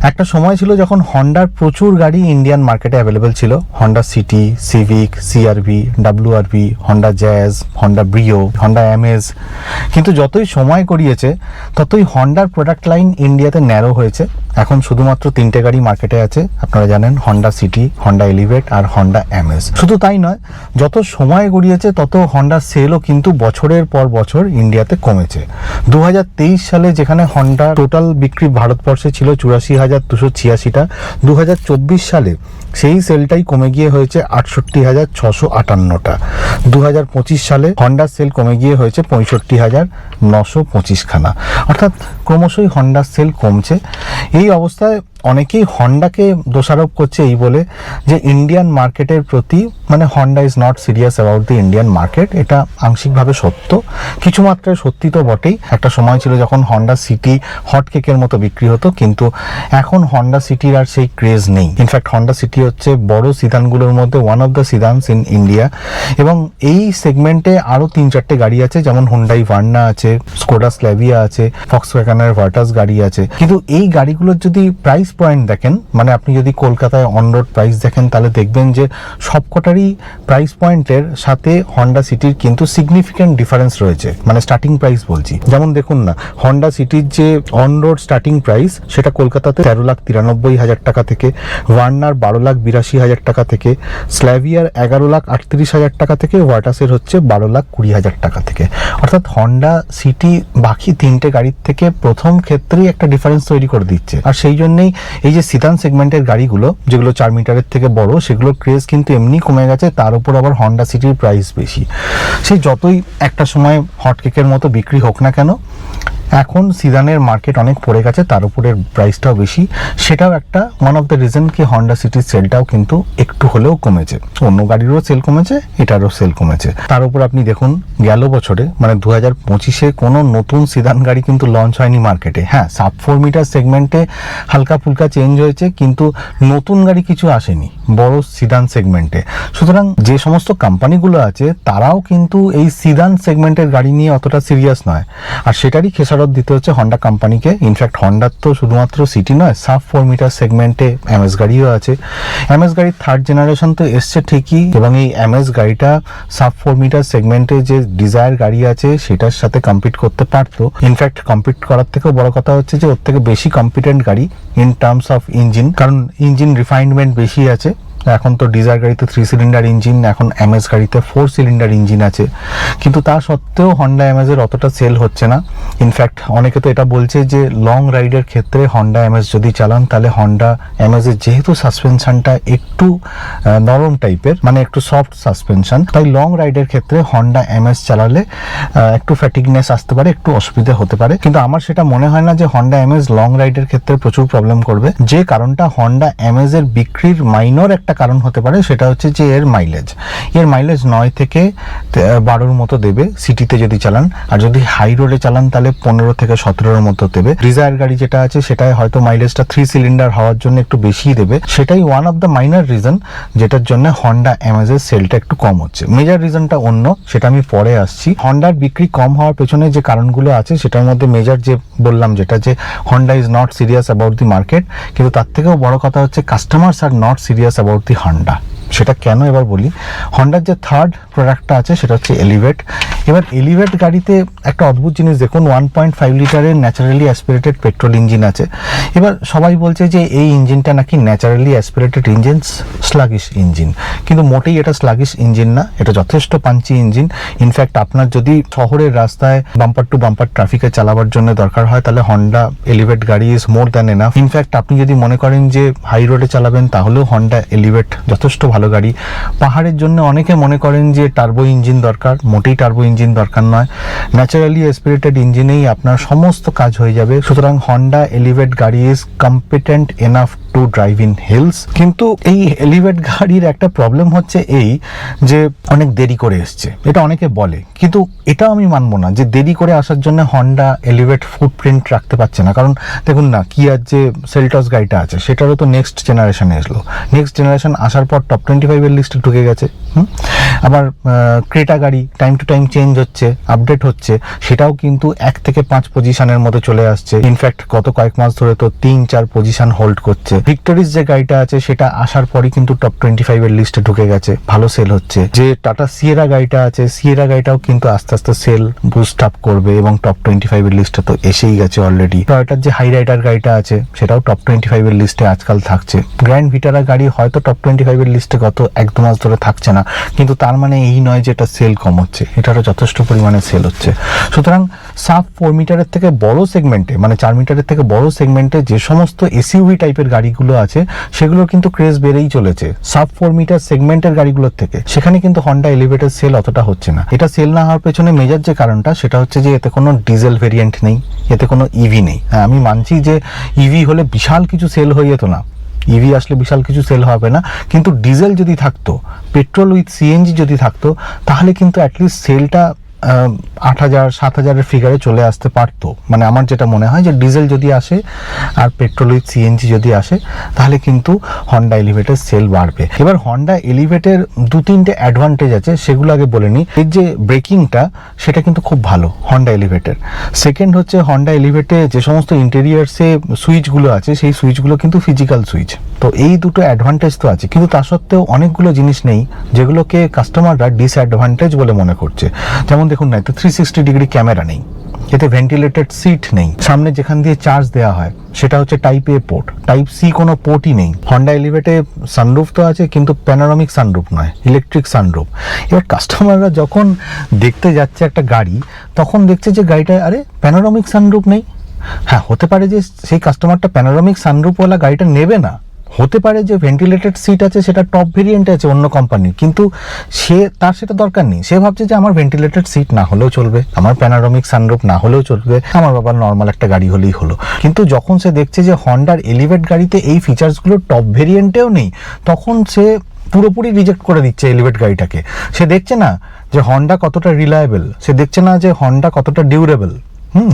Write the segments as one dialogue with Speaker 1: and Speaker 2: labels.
Speaker 1: একটা সময় ছিল যখন হন্ডার প্রচুর গাড়ি ইন্ডিয়ান মার্কেটে অ্যাভেলেবেল ছিল, Honda City, Civic, CRV, WRV, Honda Jazz, Honda Brio, Honda Amaze. কিন্তু যতই সময় গড়িয়েছে ততই হন্ডার প্রোডাক্ট লাইন ইন্ডিয়াতে ন্যারো হয়েছে। এখন শুধুমাত্র 3টে গাড়ি মার্কেটে আছে, আপনারা জানেন, হন্ডা সিটি, হন্ডা এলিভেট আর হন্ডা অ্যামেজ। শুধু তাই নয়, যত সময় গড়িয়েছে তত হন্ডার সেলও কিন্তু বছরের পর বছর ইন্ডিয়াতে কমেছে। 2023 সালে যেখানে হন্ডা টোটাল বিক্রি ভারতবর্ষে ছিল 84,286টা, 2024 সালে সেই সেলটাই কমে গিয়ে হয়েছে 68,658টা। 2025 সালে হন্ডার সেল কমে গিয়ে হয়েছে 65,925 খানা। অর্থাৎ ক্রমশই হন্ডার সেল কমছে। এই অবস্থায় অনেকেই হন্ডাকে দোষারোপ করছে এই বলে যে ইন্ডিয়ান মার্কেটের প্রতি, মানে Honda is not serious about the Indian market. এটা আংশিকভাবে সত্য, কিছু মাত্রায় সত্যি তো বটেই। একটা সময় ছিল যখন হন্ডা সিটি হটকেকের মতো বিক্রি হতো, কিন্তু এখন হন্ডা সিটির আর সেই ক্রেজ নেই। ইনফ্যাক্ট হন্ডা সিটি হচ্ছে বড় সিদানগুলোর মধ্যে one of the sedans in India, এবং এই সেগমেন্টে আরও 3-4টে গাড়ি আছে, যেমন হুন্ডাই ভার্না আছে, স্কোডা স্ল্যাভিয়া আছে, ফক্সওয়াগনের ভার্টাস গাড়ি আছে। কিন্তু এই গাড়িগুলোর যদি প্রাইস পয়েন্ট দেখেন, মানে আপনি যদি কলকাতায় অন রোড প্রাইস দেখেন, তাহলে দেখবেন যে সবকটারই প্রাইস পয়েন্টের সাথে হন্ডা সিটির কিন্তু সিগনিফিক্যান্ট ডিফারেন্স রয়েছে, মানে স্টার্টিং প্রাইস বলছি। যেমন দেখুন না, হন্ডা সিটির যে অন রোড স্টার্টিং প্রাইস সেটা কলকাতাতে 13,93,000 টাকা থেকে, ভার্নার 12,82,000 টাকা থেকে, স্ল্যাভিয়ার 11,38,000 টাকা থেকে, ভার্টাসের হচ্ছে 12,20,000 টাকা থেকে। অর্থাৎ হন্ডা সিটি বাকি 3টে গাড়ির থেকে প্রথম ক্ষেত্রেই একটা ডিফারেন্স তৈরি করে দিচ্ছে। আর সেই জন্যই এই যে সিদান সেগমেন্টের গাড়িগুলো, যেগুলো 4 মিটারের থেকে বড়, সেগুলোর ক্রেজ কিন্তু এমনি কমে গেছে, তার উপর আবার হন্ডা সিটির প্রাইস বেশি। সেই যতই একটা সময় হটকেকের মতো বিক্রি হোক না কেন, এখন সিদানের মার্কেট অনেক পড়ে গেছে, তার উপরের প্রাইসটাও বেশি। সেটাও একটা ওয়ান অফ দ্য রিজন কি হন্ডা সিটির সেলটাও কিন্তু একটু হলেও কমেছে। অন্য গাড়িরও সেল কমেছে, এটারও সেল কমেছে। তার উপর আপনি দেখুন, গেল বছরে মানে 2025-এ কোনো নতুন সিদান গাড়ি কিন্তু লঞ্চ হয়নি মার্কেটে। হ্যাঁ, সাব 4 মিটার সেগমেন্টে হালকা ফুলকা চেঞ্জ হয়েছে, কিন্তু নতুন গাড়ি কিছু আসেনি বড় সিদান সেগমেন্টে। সুতরাং যে সমস্ত কোম্পানিগুলো আছে তারাও কিন্তু এই সিদান সেগমেন্টের গাড়ি নিয়ে অতটা সিরিয়াস নয়, আর সেটারই খেসারত দিতে হচ্ছে হন্ডা কোম্পানিকে। ইনফ্যাক্ট হন্ডার তো শুধুমাত্র সিটি নয়, সাব 4 মিটার সেগমেন্টে এমএস গাড়িও আছে। এমএস গাড়ির 3rd জেনারেশন তো এসছে ঠিকই, এবং এই এমএস গাড়িটা সাব 4 মিটার সেগমেন্টে যে ডিজায়ার গাড়ি আছে সেটার সাথে কম্পিট করতে পারতো। ইনফ্যাক্ট কম্পিট করার থেকেও বড় কথা হচ্ছে যে ওর থেকে বেশি কম্পিটেন্ট গাড়ি ইন টার্মস অফ ইঞ্জিন, কারণ ইঞ্জিন রিফাইনমেন্ট বেশি আছে। এখন তো ডিজায়ার গাড়িতে 3 সিলিন্ডার ইঞ্জিন, এখন এমএস গাড়িতে 4 সিলিন্ডার ইঞ্জিন আছে। কিন্তু তা সত্ত্বেও হন্ডা এমএসের অতটা সেল হচ্ছে না। ইনফ্যাক্ট অনেকে তো এটা বলছে যে লং রাইডের ক্ষেত্রে হন্ডা এমএস যদি চালান, তাহলে হন্ডা এমএসের যেহেতু সাসপেনশনটা একটু নরম টাইপের, মানে একটু সফট সাসপেনশন, তাই লং রাইডের ক্ষেত্রে হন্ডা এমএস চালালে একটু ফ্যাটিগনেস আসতে পারে, একটু অসুবিধা হতে পারে। কিন্তু আমার সেটা মনে হয় না যে হন্ডা এমএস লং রাইডের ক্ষেত্রে প্রচুর প্রবলেম করবে। যে কারণটা হন্ডা এমএস এর বিক্রির মাইনর একটা কারণ হতে পারে, সেটা হচ্ছে যে এর মাইলেজ 9 থেকে 12-র মতো দেবে সিটিতে যদি চালান, আর যদি হাই রোডে চালান তাহলে 15 থেকে 17-র মতো দেবে। ডিজায়ার গাড়ি যেটা আছে সেটাই হয়তো মাইলেজটা 3 সিলিন্ডার হওয়ার জন্য একটু বেশি দেবে। সেটাই one of the minor reason যেটার জন্য হন্ডা এমএস এর সেলটা একটু কম হচ্ছে। মেজর রিজনটা অন্য, সেটা আমি পরে আসছি। হন্ডার বিক্রি কম হওয়ার পেছনে যে কারণগুলো আছে সেটার মধ্যে মেজর যে বললাম, যেটা যে Honda is not serious about the market, কিন্তু তার থেকেও বড় কথা হচ্ছে customers are not serious about the Honda. সেটা কেন এবার বলি। হন্ডার যে 3rd প্রোডাক্টটা আছে সেটা হচ্ছে এলিভেট। এবার এলিভেট গাড়িতে একটা অদ্ভুত জিনিস দেখুন, 1.5 লিটারের ন্যাচারালি অ্যাসপিরেটেড পেট্রোল ইঞ্জিন আছে। এবার সবাই বলছে যে এই ইঞ্জিনটা নাকি naturally aspirated engine, sluggish engine, কিন্তু মোটেই এটা স্লাগিশ ইঞ্জিন না, এটা যথেষ্ট পাঞ্চি ইঞ্জিন। ইনফ্যাক্ট আপনার যদি শহরের রাস্তায় বাম্পার টু বাম্পার ট্রাফিকে চালাবার জন্য দরকার হয়, তাহলে হন্ডা এলিভেট গাড়ি is more than enough. In fact আপনি যদি মনে করেন যে হাই রোডে চালাবেন, তাহলেও হন্ডা এলিভেট যথেষ্ট ভালো গাড়ি। পাহাড়ের জন্য অনেকে মনে করেন যে টার্বো ইঞ্জিন দরকার, মোটেই টার্বো ইঞ্জিন দরকার নয়, ন্যাচারালি অ্যাসপিরেটেড ইঞ্জিনেই আপনার সমস্ত কাজ হয়ে যাবে। সুতরাং হন্ডা এলিভেট গাড়ি is competent enough to drive in hills. কিন্তু এই এলিভেট গাড়ির একটা প্রবলেম হচ্ছে এই যে অনেক দেরি করে এসছে, এটা অনেকে বলে, কিন্তু এটাও আমি মানবো না যে দেরি করে আসার জন্য হন্ডা এলিভেট ফুটপ্রিন্ট রাখতে পারছে না। কারণ দেখুন না, কিয়ার যে সেলটস গাড়িটা আছে সেটারও তো নেক্সট জেনারেশন এসলো, নেক্সট জেনারেশন আসার পর টপ 25 এর লিস্টে ঢুকে গেছে। আবার ক্রেটা গাড়ি টাইম টু টাইম চেঞ্জ হচ্ছে, আপডেট হচ্ছে, সেটাও কিন্তু 1 থেকে 5 পজিশনের মধ্যে চলে আসছে। ইনফ্যাক্ট গত কয়েক মাস ধরে তো 3-4 পজিশন হোল্ড করছে। ভিক্টোরিস যে গাড়িটা আছে সেটা আসার পরই কিন্তু টপ 25 এর লিস্টে ঢুকে গেছে, ভালো সেল হচ্ছে। যে টাটা সিয়েরা গাড়িটা আছে, সিয়েরা গাড়িটাও কিন্তু আস্তে আস্তে সেল বুস্ট আপ করবে এবং টপ 25 এর লিস্টে তো এসেই গেছে অলরেডি। টয়োটার যে হাই রাইডার গাড়িটা আছে সেটাও টপ 25 এর লিস্টে আজকাল থাকছে। গ্র্যান্ড ভিটারা গাড়ি হয়তো টপ 25 এর লিস্টে গত 1-2 মাস ধরে থাকছে না, কিন্তু তার মানে এই নয় যে এটা সেল কম হচ্ছে, এটারও যথেষ্ট পরিমাণে সেল হচ্ছে। সুতরাং সাব 4 মিটারের থেকে বড় সেগমেন্টে, মানে 4 মিটারের থেকে বড় সেগমেন্টে যে সমস্ত এসইউভি টাইপের গাড়িগুলো আছে সেগুলোর কিন্তু ক্রেজ বেড়েই চলেছে। সাব 4 মিটার সেগমেন্টের গাড়িগুলোর থেকে সেখানে কিন্তু হন্ডা এলিভেটের সেল অতটা হচ্ছে না। এটা সেল না হওয়ার পেছনে মেজর যে কারণটা সেটা হচ্ছে যে এতে কোনো ডিজেল ভেরিয়েন্ট নেই, এতে কোনো ইভি নেই। হ্যাঁ, আমি মানছি যে ইভি হলে বিশাল কিছু সেল হয়ে যেত না, ইভি আসলে বিশাল কিছু সেল হবে না, কিন্তু ডিজেল যদি থাকতো, পেট্রোল উইথ সিএনজি যদি থাকতো, তাহলে কিন্তু অ্যাটলিস্ট সেলটা 8,000-7,000 এর ফিগারে চলে আসতে পারতো। মানে আমার যেটা মনে হয় যে ডিজেল যদি আসে আর পেট্রোল উইথ সিএনজি যদি আসে তাহলে কিন্তু হন্ডা এলিভেটের সেল বাড়বে। এবার হন্ডা এলিভেটের 2-3টে অ্যাডভান্টেজ আছে, সেগুলো আগে বলে নিই। এর যে ব্রেকিংটা সেটা কিন্তু খুব ভালো হন্ডা এলিভেটের। সেকেন্ড হচ্ছে হন্ডা এলিভেটে যে সমস্ত ইন্টেরিয়ার্সে সুইচগুলো আছে সেই সুইচগুলো কিন্তু ফিজিক্যাল সুইচ। তো এই দুটো অ্যাডভান্টেজ তো আছে, কিন্তু তা সত্ত্বেও অনেকগুলো জিনিস নেই যেগুলোকে কাস্টমাররা ডিসঅ্যাডভান্টেজ বলে মনে করছে। যেমন দেখুন না, এতে 360 ডিগ্রি ক্যামেরা নেই, এতে ভেন্টিলেটেড সিট নেই, সামনে যেখান দিয়ে চার্জ দেওয়া হয় সেটা হচ্ছে টাইপ এ পোর্ট, টাইপ সি কোনো পোর্টই নেই। হন্ডা এলিভেটে সানরুফ তো আছে কিন্তু প্যানোরামিক সানরুফ নয়, ইলেকট্রিক সানরুফ। এবার কাস্টমাররা যখন দেখতে যাচ্ছে একটা গাড়ি তখন দেখছে যে গাড়িটায় আরে প্যানোরামিক সানরুফ নেই। হ্যাঁ, হতে পারে যে সেই কাস্টমারটা প্যানোরামিক সানরুফওয়ালা গাড়িটা নেবে না, হতে পারে যে ভেন্টিলেটেড সিট আছে সেটা টপ ভেরিয়েন্টে আছে অন্য কোম্পানির, কিন্তু তার সেটা দরকার নেই। সে ভাবছে যে আমার ভেন্টিলেটেড সিট না হলেও চলবে, আমার প্যানোরামিক সানরুফ না হলেও চলবে, আমার বাবার নর্মাল একটা গাড়ি হলেই হলো। কিন্তু যখন সে দেখছে যে হন্ডার এলিভেট গাড়িতে এই ফিচার্সগুলো টপ ভেরিয়েন্টেও নেই, তখন সে পুরোপুরি রিজেক্ট করে দিচ্ছে এলিভেট গাড়িটাকে। সে দেখছে না যে হন্ডা কতটা রিলায়েবল, সে দেখছে না যে হন্ডা কতটা ডিউরেবল।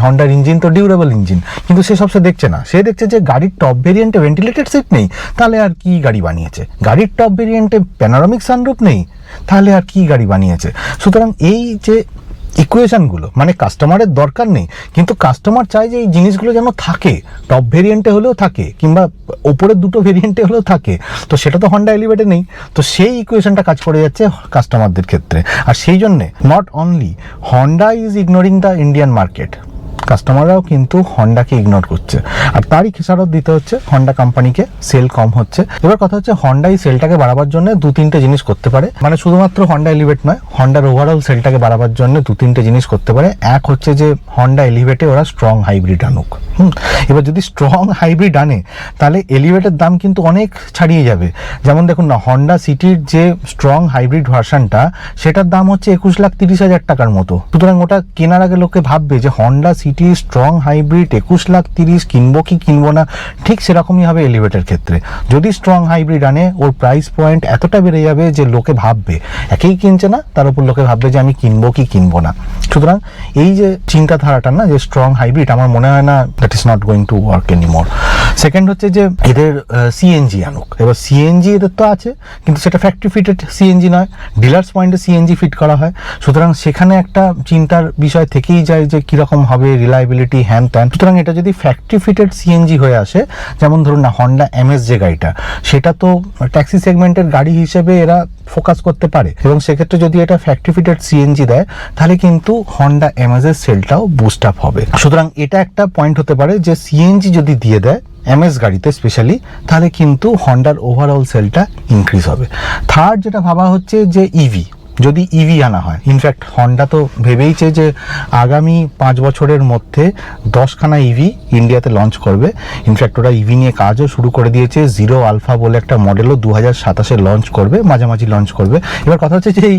Speaker 1: হন্ডার ইঞ্জিন তো ডিউরেবল ইঞ্জিন, কিন্তু সেসব সে দেখছে না। সে দেখছে যে গাড়ির টপ ভেরিয়েন্টে ভেন্টিলেটেড সিট নেই, তাহলে আর কি গাড়ি বানিয়েছে। গাড়ির টপ ভেরিয়েন্টে প্যানোরামিক সানরুফ নেই, তাহলে আর কি গাড়ি বানিয়েছে। সুতরাং এই যে ইকুয়েশনগুলো, মানে কাস্টমারের দরকার নেই কিন্তু কাস্টমার চায় যে এই জিনিসগুলো যেন থাকে, টপ ভেরিয়েন্টে হলেও থাকে কিংবা ওপরের দুটো ভেরিয়েন্টে হলেও থাকে, তো সেটা তো হন্ডা এলিভেটে নেই। তো সেই ইকুয়েশনটা কাজ করে যাচ্ছে কাস্টমারদের ক্ষেত্রে। আর সেই জন্যে not only Honda is ignoring the Indian market, কাস্টমাররাও কিন্তু হন্ডাকে ইগনোর করছে। আর তারই খেসারত দিতে হচ্ছে হন্ডা কোম্পানিকে, সেল কম হচ্ছে। এবার কথা হচ্ছে হন্ডা এই সেলটাকে বাড়াবার জন্য 2-3টে জিনিস করতে পারে, মানে শুধুমাত্র হন্ডা এলিভেট নয়, হন্ডার ওভারঅল সেলটাকে বাড়াবার জন্য 2-3টে জিনিস করতে পারে। এক হচ্ছে যে হন্ডা এলিভেটে ওরা স্ট্রং হাইব্রিড আনুক। এবার যদি স্ট্রং হাইব্রিড আনে তাহলে এলিভেটের দাম কিন্তু অনেক ছাড়িয়ে যাবে। যেমন দেখুন না, হন্ডা সিটির যে স্ট্রং হাইব্রিড ভার্সনটা সেটার দাম হচ্ছে 21,30,000 টাকার মতো। সুতরাং ওটা কেনার আগে লোকে ভাববে যে হন্ডা সিটি স্ট্রং হাইব্রিড 21,30,000 কিনবো কি কিনবো না। ঠিক সেরকমই হবে এলিভেটের ক্ষেত্রে। যদি স্ট্রং হাইব্রিড আনে ওর প্রাইস পয়েন্ট এতটা বেড়ে যাবে যে লোকে ভাববে, একেই কিনছে না তার উপর লোকে ভাববে যে আমি কিনবো কি কিনবো না। সুতরাং এই যে চিন্তাধারাটা না যে স্ট্রং হাইব্রিড, আমার মনে হয় না that is not going to work anymore. Second হচ্ছে যে এদের সিএনজি আনুক। এবার সিএনজি এদের তো আছে কিন্তু সেটা ফ্যাক্টরি ফিটেড সিএনজি নয়, ডিলার্স পয়েন্টে সিএনজি ফিট করা হয়। সুতরাং সেখানে একটা চিন্তার বিষয় থেকেই যায় যে কিরকম হবে রিলায়েবিলিটি, হ্যান ত্যান। সুতরাং এটা যদি ফ্যাক্টরি ফিটেড সিএনজি হয়ে আসে, যেমন ধরুন না হন্ডা এমএস যে গাড়িটা, সেটা তো ট্যাক্সি সেগমেন্টের গাড়ি হিসেবে এরা ফোকাস করতে পারে, এবং সেক্ষেত্রে যদি এটা ফ্যাক্টরি ফিটেড সিএনজি দেয় তাহলে কিন্তু হন্ডা এমএস এর সেলটাও বুস্ট আপ হবে। সুতরাং এটা একটা পয়েন্ট হতে পারে যে সিএনজি যদি দিয়ে দেয় এমএস গাড়িতে স্পেশালি, তাহলে কিন্তু হন্ডার ওভারঅল সেলটা ইনক্রিজ হবে। থার্ড যেটা ভাবা হচ্ছে যে ইভি, যদি ইভি আনা হয়। ইনফ্যাক্ট হন্ডা তো ভেবেইছে যে আগামী 5 বছরের মধ্যে 10খানা ইভি ইন্ডিয়াতে লঞ্চ করবে। ইনফ্যাক্ট ওরা ইভি নিয়ে কাজও শুরু করে দিয়েছে। জিরো আলফা বলে একটা মডেলও 2027-এ লঞ্চ করবে, মাঝামাঝি লঞ্চ করবে। এবার কথা হচ্ছে যে এই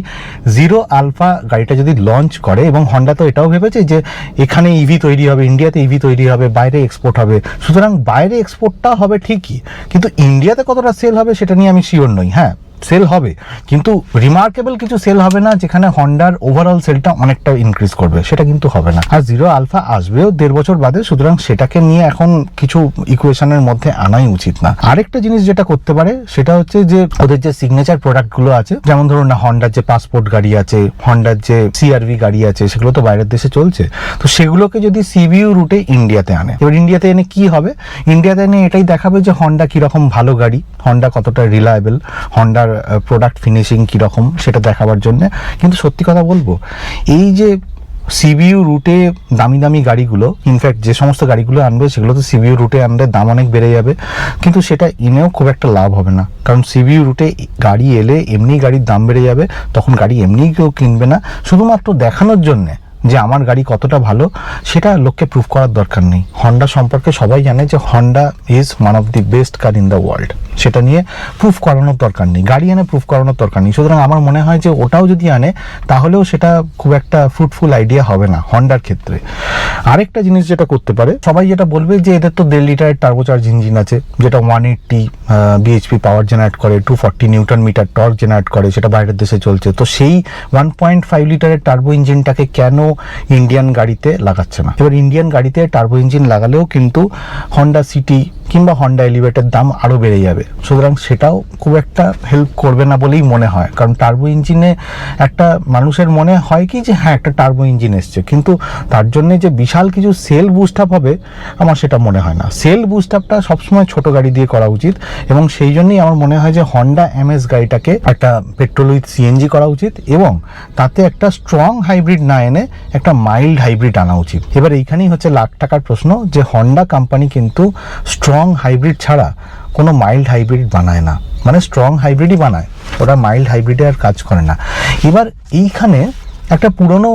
Speaker 1: জিরো আলফা গাড়িটা যদি লঞ্চ করে, এবং হন্ডা তো এটাও ভেবেছে যে এখানে ইভি তৈরি হবে, ইন্ডিয়াতে ইভি তৈরি হবে, বাইরে এক্সপোর্ট হবে। সুতরাং বাইরে এক্সপোর্টটা হবে ঠিকই, কিন্তু ইন্ডিয়াতে কতটা সেল হবে সেটা নিয়ে আমি শিওর নই। হ্যাঁ, সেল হবে, কিন্তু রিমার্কেবল কিছু সেল হবে না যেখানে হন্ডার ওভারঅল সেলটা অনেকটা ইনক্রিজ করবে, সেটা কিন্তু হবে না। আর জিরো আলফা আসবেও 1.5 বছর বাদে, সুতরাং সেটাকে নিয়ে এখন কিছু ইকুয়েশনের মধ্যে আনাই উচিত না। আরেকটা জিনিস যেটা করতে পারে সেটা হচ্ছে যে ওদের যে সিগনেচার প্রোডাক্টগুলো আছে, যেমন ধরুন না হন্ডার যে পাসপোর্ট গাড়ি আছে, হন্ডার যে সিআরভি গাড়ি আছে, সেগুলো তো বাইরের দেশে চলছে, তো সেগুলোকে যদি সিবিইউ রুটে ইন্ডিয়াতে আনে, এবার ইন্ডিয়াতে এনে কি হবে, ইন্ডিয়াতে এনে এটাই দেখাবে যে হন্ডা কিরকম ভালো গাড়ি, হন্ডা কতটা রিলায়েবল, হন্ডার প্রোডাক্ট ফিনিশিং কিরকম, সেটা দেখাবার জন্য। কিন্তু সত্যি কথা বলবো, এই যে সিবিইউ রুটে দামি দামি গাড়িগুলো, ইনফ্যাক্ট যে সমস্ত গাড়িগুলো আনবে সেগুলো তো সিবিইউ রুটে আনলে দাম অনেক বেড়ে যাবে, কিন্তু সেটা এনেও খুব একটা লাভ হবে না, কারণ সিবিইউ রুটে গাড়ি এলে এমনি গাড়ির দাম বেড়ে যাবে, তখন গাড়ি এমনি কেউ কিনবে না, শুধুমাত্র দেখানোর জন্যে যে আমার গাড়ি কতটা ভালো সেটা লোককে প্রুভ করার দরকার নেই। হন্ডা সম্পর্কে সবাই জানে যে Honda is one of the best car in the world, সেটা নিয়ে প্রুফ করানোর দরকার নেই, গাড়ি এনে প্রুফ করানোর দরকার নেই। সুতরাং আমার মনে হয় যে ওটাও যদি আনে তাহলেও সেটা খুব একটা ফ্রুটফুল আইডিয়া হবে না হন্ডার ক্ষেত্রে। আরেকটা জিনিস যেটা করতে পারে, সবাই যেটা বলবে যে এদের তো 1.5 লিটারের টার্বোচার্জ ইঞ্জিন আছে যেটা 180 বিএইচপি পাওয়ার জেনারেট করে, 240 নিউটন মিটার টর্ক জেনারেট করে, সেটা বাইরের দেশে চলছে, তো সেই 1.5 লিটারের টার্বো ইঞ্জিনটাকে কেন ইন্ডিয়ান গাড়িতে লাগাচ্ছে না? এবার ইন্ডিয়ান গাড়িতে টার্বো ইঞ্জিন লাগালেও কিন্তু হন্ডা সিটি কিংবা হন্ডা এলিভেটের দাম আরও বেড়ে যাবে, সুতরাং সেটাও খুব একটা হেল্প করবে না বলেই মনে হয়। কারণ টার্বো ইঞ্জিনে একটা মানুষের মনে হয় কি যে হ্যাঁ একটা টার্বো ইঞ্জিন এসছে, কিন্তু তার জন্য যে বিশাল কিছু সেল বুস্ট আপ হবে আমার সেটা মনে হয় না। সেল বুস্ট আপটা সবসময় ছোট গাড়ি দিয়ে করা উচিত, এবং সেই জন্যই আমার মনে হয় যে হন্ডা এমএস গাড়িটাকে একটা পেট্রোল উইথ সিএনজি করা উচিত, এবং তাতে একটা স্ট্রং হাইব্রিড না এনে একটা মাইল্ড হাইব্রিড আনা উচিত। এবার এইখানেই হচ্ছে লাখ টাকার প্রশ্ন, যে হন্ডা কোম্পানি কিন্তু স্ট্রং হাইব্রিড ছাড়া কোনো মাইল্ড হাইব্রিড বানায় না, মানে স্ট্রং হাইব্রিডই বানায়, ওরা মাইল্ড হাইব্রিডে আর কাজ করে না। এবার এইখানে একটা পুরনো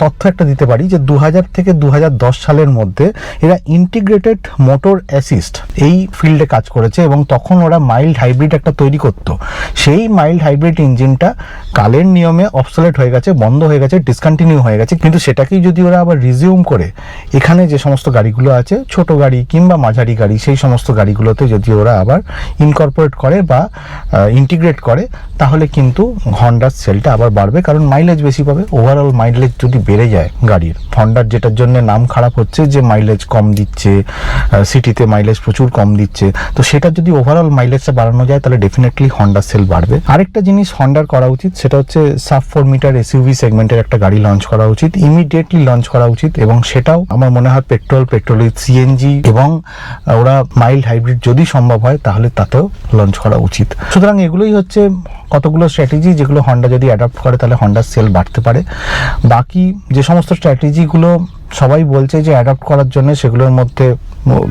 Speaker 1: তথ্য একটা দিতে পারি যে 2000 থেকে 2010 সালের মধ্যে এরা ইন্টিগ্রেটেড মোটর অ্যাসিস্ট এই ফিল্ডে কাজ করেছে, এবং তখন ওরা মাইল্ড হাইব্রিড একটা তৈরি করতো। সেই মাইল্ড হাইব্রিড ইঞ্জিনটা কালের নিয়মে অবসলেট হয়ে গেছে, বন্ধ হয়ে গেছে, ডিসকন্টিনিউ হয়ে গেছে, কিন্তু সেটাকেই যদি ওরা আবার রিজিউম করে এখানে যে সমস্ত গাড়িগুলো আছে, ছোট গাড়ি কিংবা মাঝারি গাড়ি, সেই সমস্ত গাড়িগুলোতে যদি ওরা আবার ইনকর্পোরেট করে বা ইন্টিগ্রেট করে, তাহলে কিন্তু হন্ডার সেলটা আবার বাড়বে, কারণ মাইলেজ বেশি পাবে। ওভারঅল মাইলেজ যদি বেড়ে যায় গাড়ির, হন্ডার যেটার জন্য নাম খারাপ হচ্ছে যে মাইলেজ কম দিচ্ছে, সিটিতে মাইলেজ প্রচুর কম দিচ্ছে, তো সেটা যদি ওভারঅল মাইলেজটা বাড়ানো যায় তাহলে ডেফিনেটলি হন্ডার সেল বাড়বে। আরেকটা জিনিস হন্ডার করা উচিত, সেটা হচ্ছে সাব 4 মিটার এসইউভি সেগমেন্টের একটা গাড়ি লঞ্চ করা উচিত, ইমিডিয়েটলি লঞ্চ করা উচিত, এবং সেটাও আমার মনে হয় পেট্রোল উইথ সিএনজি এবং ওরা মাইল্ড হাইব্রিড যদি সম্ভব হয় তাহলে তাতেও লঞ্চ করা উচিত। সুতরাং এগুলোই হচ্ছে কতগুলো স্ট্র্যাটেজি যেগুলো হন্ডা যদি অ্যাডপ্ট করে তাহলে হন্ডার সেল বাড়তে পারে। বাকি যে সমস্ত স্ট্র্যাটেজিগুলো সবাই বলছে যে অ্যাডপ্ট করার জন্য, সেগুলোর মধ্যে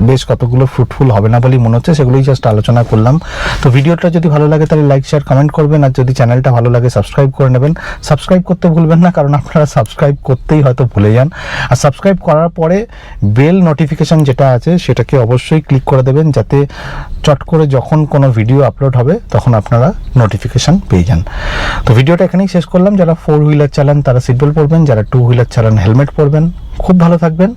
Speaker 1: বেশ কতগুলো ফ্রুটফুল হবে না বলেই মনে হচ্ছে, সেগুলোই জাস্ট আলোচনা করলাম। তো ভিডিওটা যদি ভালো লাগে তাহলে লাইক শেয়ার কমেন্ট করবেন, আর যদি চ্যানেলটা ভালো লাগে সাবস্ক্রাইব করে নেবেন। সাবস্ক্রাইব করতে ভুলবেন না, কারণ আপনারা সাবস্ক্রাইব করতেই হয়তো ভুলে যান, আর সাবস্ক্রাইব করার পরে বেল নোটিফিকেশন যেটা আছে সেটাকে অবশ্যই ক্লিক করে দেবেন, যাতে চট করে যখন কোনো ভিডিও আপলোড হবে তখন আপনারা নোটিফিকেশন পেয়ে যান। তো ভিডিওটা এখানেই শেষ করলাম। যারা 4 হুইলার চালান তারা সিট বেল্ট পরবেন, যারা 2 হুইলার চালান হেলমেট পরবেন। খুব ভালো থাকবেন।